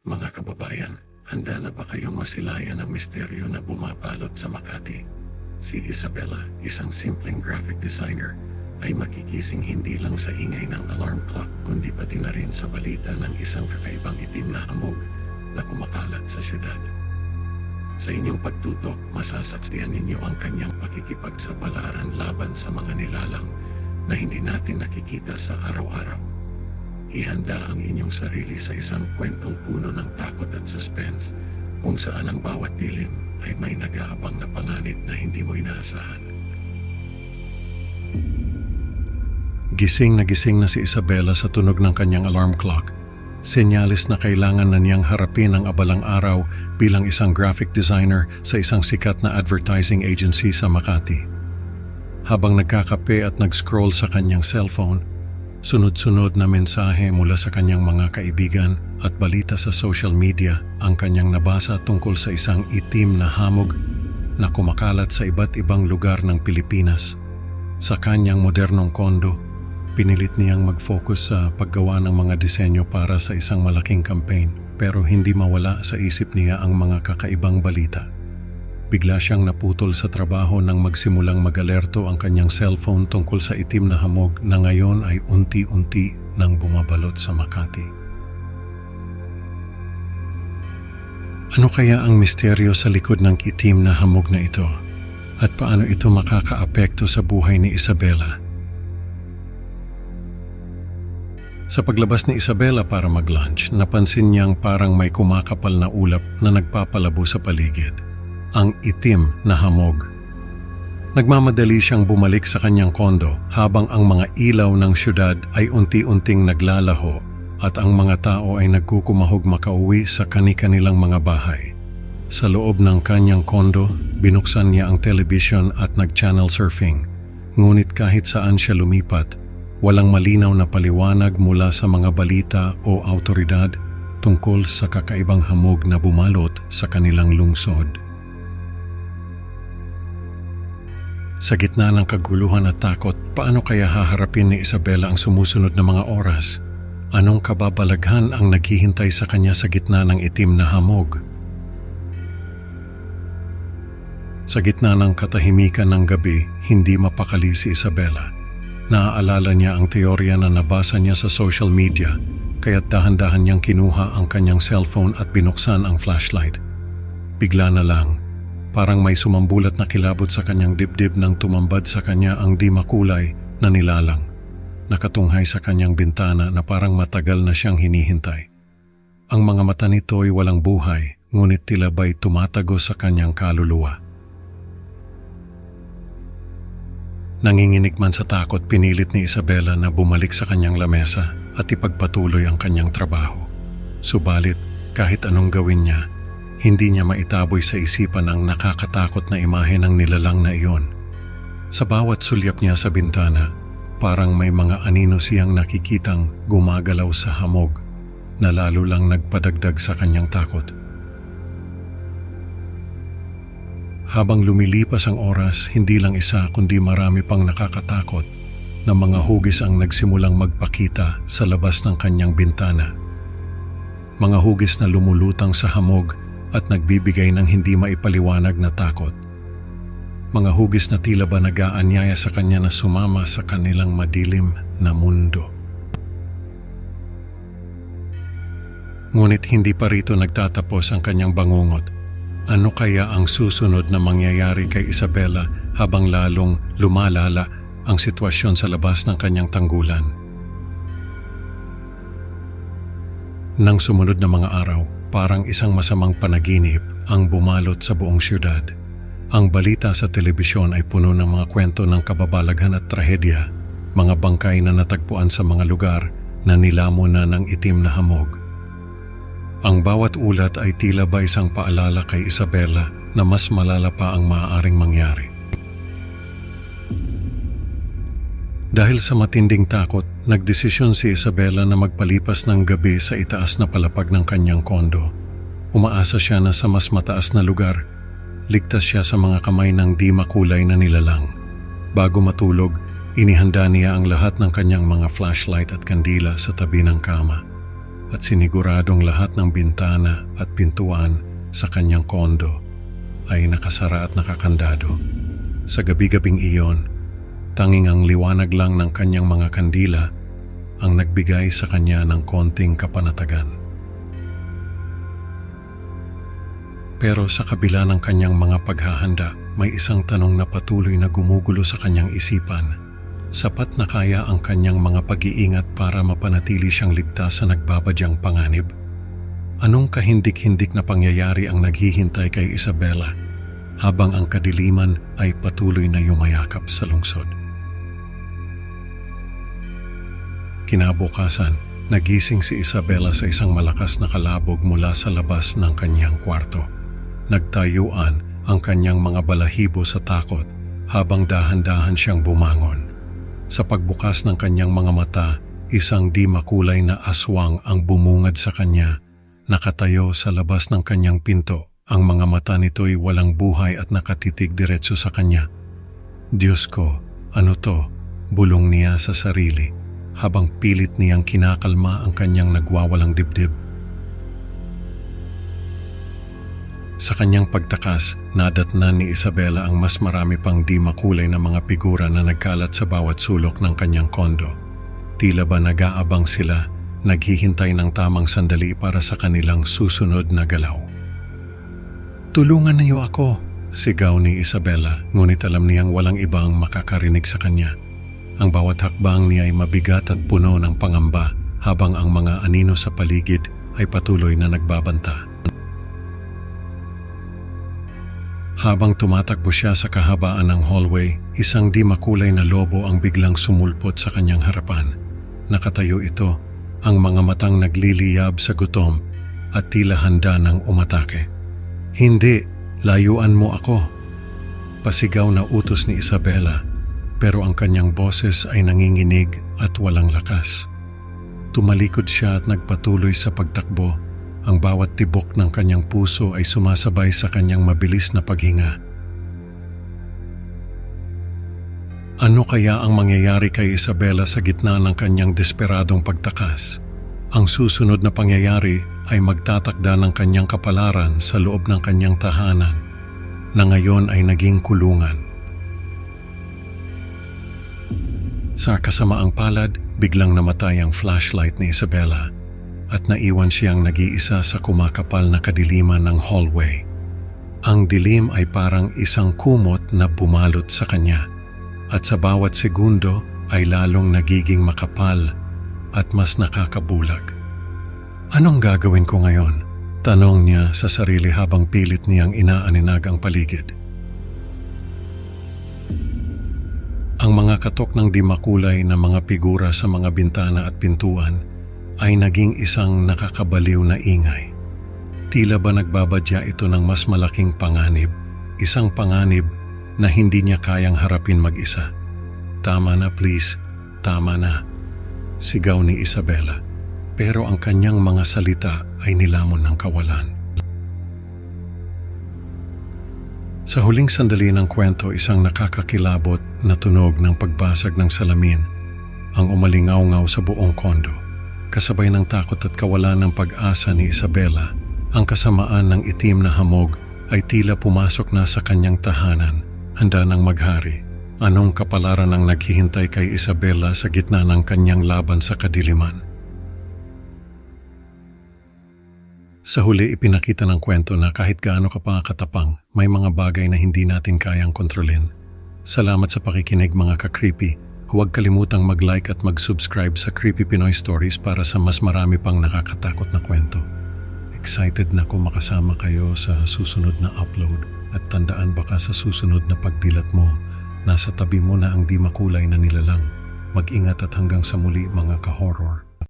Mga kababayan, handa na ba kayong masilayan ng misteryo na bumapalot sa Makati? Si Isabela, isang simpleng graphic designer, ay makikising hindi lang sa ingay ng alarm clock kundi pati na rin sa balita ng isang kakaibang itim na hamog na kumakalat sa syudad. Sa inyong pagtutok, masasaksihan ninyo ang kanyang pakikipagsapalaran laban sa mga nilalang na hindi natin nakikita sa araw-araw. Ihanda ang inyong sarili sa isang kwentong puno ng takot at suspense kung saan ang bawat dilim ay may nag-aabang na panganib na hindi mo inaasahan. Gising na si Isabela sa tunog ng kanyang alarm clock. Senyalis na kailangan na niyang harapin ang abalang araw bilang isang graphic designer sa isang sikat na advertising agency sa Makati. Habang nagkakape at nag-scroll sa kanyang cellphone, sunod-sunod na mensahe mula sa kanyang mga kaibigan at balita sa social media ang kanyang nabasa tungkol sa isang itim na hamog na kumakalat sa iba't ibang lugar ng Pilipinas. Sa kanyang modernong kondo, pinilit niyang mag-focus sa paggawa ng mga disenyo para sa isang malaking campaign, pero hindi mawala sa isip niya ang mga kakaibang balita. Bigla siyang naputol sa trabaho nang magsimulang mag-alerto ang kanyang cellphone tungkol sa itim na hamog na ngayon ay unti-unti nang bumabalot sa Makati. Ano kaya ang misteryo sa likod ng itim na hamog na ito? At paano ito makakaapekto sa buhay ni Isabela? Sa paglabas ni Isabela para mag-lunch, napansin niyang parang may kumakapal na ulap na nagpapalabo sa paligid. Ang itim na hamog. Nagmamadali siyang bumalik sa kanyang kondo habang ang mga ilaw ng syudad ay unti-unting naglalaho at ang mga tao ay nagkukumahog makauwi sa kani-kanilang mga bahay. Sa loob ng kanyang kondo, binuksan niya ang television at nag-channel surfing. Ngunit kahit saan siya lumipat, walang malinaw na paliwanag mula sa mga balita o autoridad tungkol sa kakaibang hamog na bumalot sa kanilang lungsod. Sa gitna ng kaguluhan at takot, paano kaya haharapin ni Isabela ang sumusunod na mga oras? Anong kababalaghan ang naghihintay sa kanya sa gitna ng itim na hamog? Sa gitna ng katahimikan ng gabi, hindi mapakali si Isabela. Naaalala niya ang teorya na nabasa niya sa social media, kaya't dahan-dahan niyang kinuha ang kanyang cellphone at binuksan ang flashlight. Bigla na lang, parang may sumambulat na kilabot sa kanyang dibdib nang tumambad sa kanya ang di makulay na nilalang. Nakatunghay sa kanyang bintana na parang matagal na siyang hinihintay. Ang mga mata nito ay walang buhay, ngunit tila ba'y tumatago sa kanyang kaluluwa. Nanginginig man sa takot, pinilit ni Isabela na bumalik sa kanyang lamesa at ipagpatuloy ang kanyang trabaho. Subalit, kahit anong gawin niya, hindi niya maitaboy sa isipan ang nakakatakot na imahe ng nilalang na iyon. Sa bawat sulyap niya sa bintana, parang may mga anino siyang nakikitang gumagalaw sa hamog na lalo lang nagpadagdag sa kanyang takot. Habang lumilipas ang oras, hindi lang isa kundi marami pang nakakatakot na mga hugis ang nagsimulang magpakita sa labas ng kanyang bintana. Mga hugis na lumulutang sa hamog at nagbibigay ng hindi maipaliwanag na takot. Mga hugis na tila ba nag-aanyaya sa kanya na sumama sa kanilang madilim na mundo. Ngunit hindi pa rito nagtatapos ang kanyang bangungot. Ano kaya ang susunod na mangyayari kay Isabela habang lalong lumalala ang sitwasyon sa labas ng kanyang tanggulan? Nang sumunod na mga araw, parang isang masamang panaginip ang bumalot sa buong syudad. Ang balita sa telebisyon ay puno ng mga kwento ng kababalaghan at trahedya, mga bangkay na natagpuan sa mga lugar na nilamon na ng itim na hamog. Ang bawat ulat ay tila ba isang paalala kay Isabela na mas malala pa ang maaaring mangyari. Dahil sa matinding takot, nagdesisyon si Isabela na magpalipas ng gabi sa itaas na palapag ng kanyang kondo. Umaasa siya na sa mas mataas na lugar, ligtas siya sa mga kamay ng di makulay na nilalang. Bago matulog, inihanda niya ang lahat ng kanyang mga flashlight at kandila sa tabi ng kama. at siniguradong lahat ng bintana at pintuan sa kanyang kondo ay nakasara at nakakandado. Sa gabi-gabing iyon, tanging ang liwanag lang ng kanyang mga kandila ang nagbigay sa kanya ng konting kapanatagan. Pero sa kabila ng kanyang mga paghahanda, may isang tanong na patuloy na gumugulo sa kanyang isipan. Sapat na kaya ang kanyang mga pag-iingat para mapanatili siyang ligtas sa nagbabadyang panganib? Anong kahindik-hindik na pangyayari ang naghihintay kay Isabela habang ang kadiliman ay patuloy na yumayakap sa lungsod? Kinabukasan, nagising si Isabela sa isang malakas na kalabog mula sa labas ng kanyang kwarto. Nagtayuan ang kanyang mga balahibo sa takot habang dahan-dahan siyang bumangon. Sa pagbukas ng kanyang mga mata, isang di makulay na aswang ang bumungad sa kanya. Nakatayo sa labas ng kanyang pinto. Ang mga mata nito'y walang buhay at nakatitig diretso sa kanya. Diyos ko, ano to? Bulong niya sa sarili habang pilit niyang kinakalma ang kanyang nagwawalang dibdib. Sa kanyang pagtakas, nadatnan ni Isabela ang mas marami pang di makulay na mga figura na nagkalat sa bawat sulok ng kanyang kondo. Tila ba nag-aabang sila, naghihintay ng tamang sandali para sa kanilang susunod na galaw. "Tulungan niyo ako," sigaw ni Isabela, ngunit alam niyang walang ibang makakarinig sa kanya. Ang bawat hakbang niya ay mabigat at puno ng pangamba habang ang mga anino sa paligid ay patuloy na nagbabanta. Habang tumatakbo siya sa kahabaan ng hallway, isang di makulay na lobo ang biglang sumulpot sa kanyang harapan. Nakatayo ito, ang mga matang nagliliyab sa gutom at tila handa ng umatake. "Hindi, layuan mo ako!" Pasigaw na utos ni Isabela, pero ang kanyang boses ay nanginginig at walang lakas. Tumalikod siya at nagpatuloy sa pagtakbo. Ang bawat tibok ng kanyang puso ay sumasabay sa kanyang mabilis na paghinga. Ano kaya ang mangyayari kay Isabela sa gitna ng kanyang desperadong pagtakas? Ang susunod na pangyayari ay magtatakda ng kanyang kapalaran sa loob ng kanyang tahanan na ngayon ay naging kulungan. Sa kasamaang palad, biglang namatay ang flashlight ni Isabela at naiwan siyang nag-iisa sa kumakapal na kadiliman ng hallway. Ang dilim ay parang isang kumot na bumalot sa kanya at sa bawat segundo ay lalong nagiging makapal at mas nakakabulag. "Anong gagawin ko ngayon?" tanong niya sa sarili habang pilit niyang inaaninag ang paligid. Ang mga katok ng di makulay na mga figura sa mga bintana at pintuan ay naging isang nakakabaliw na ingay. Tila ba nagbabadya ito ng mas malaking panganib, isang panganib na hindi niya kayang harapin mag-isa. "Tama na please, tama na," sigaw ni Isabela. Pero ang kanyang mga salita ay nilamon ng kawalan. Sa huling sandali ng kwento, isang nakakakilabot na tunog ng pagbasag ng salamin ang umalingaw-ngaw sa buong kondo. Kasabay ng takot at kawalan ng pag-asa ni Isabela, ang kasamaan ng itim na hamog ay tila pumasok na sa kanyang tahanan, handa ng maghari. Anong kapalaran ang naghihintay kay Isabela sa gitna ng kanyang laban sa kadiliman? Sa huli, ipinakita ng kwento na kahit gaano ka pa katapang, may mga bagay na hindi natin kayang kontrolin. Salamat sa pakikinig mga ka-creepy. Huwag kalimutang mag-like at mag-subscribe sa Creepy Pinoy Stories para sa mas marami pang nakakatakot na kwento. Excited na ako makasama kayo sa susunod na upload at tandaan baka sa susunod na pagdilat mo, nasa tabi mo na ang di makulay na nilalang. Mag-ingat at hanggang sa muli mga ka-horror.